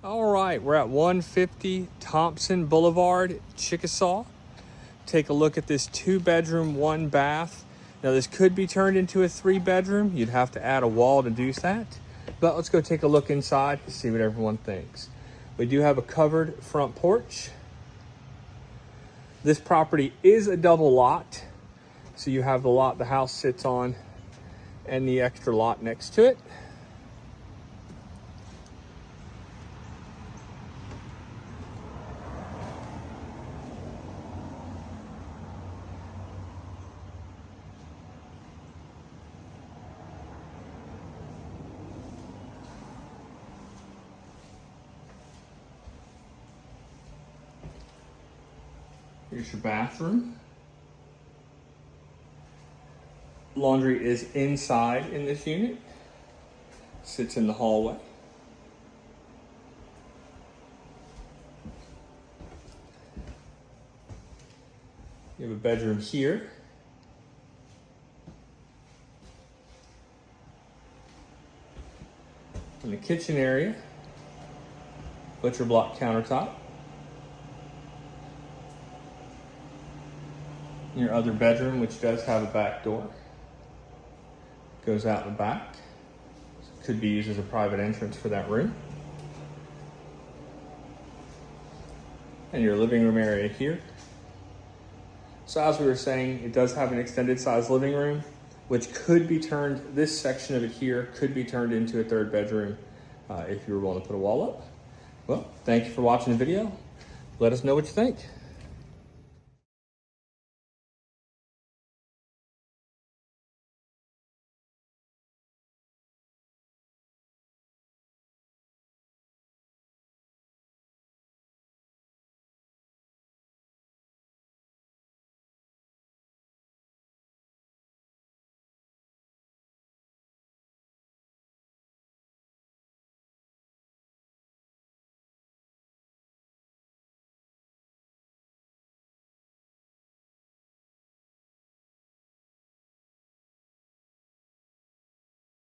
All right, we're at 150 Thompson Blvd Chickasaw. Take a look at this 2-bedroom, 1-bath. Now this could be turned into a 3-bedroom. You'd have to add a wall to do that. But let's go take a look inside and see what everyone thinks. We do have a covered front porch. This property is a double lot. So you have the lot the house sits on and the extra lot next to it. Here's your bathroom. Laundry is inside in this unit. Sits in the hallway. You have a bedroom here. In the kitchen area, butcher block countertop. Your other bedroom, which does have a back door, goes out the back. Could be used as a private entrance for that room. And your living room area here. So as we were saying, it does have an extended size living room, which could be turned, this section of it here could be turned into a 3rd bedroom if you were willing to put a wall up. Well, thank you for watching the video. Let us know what you think.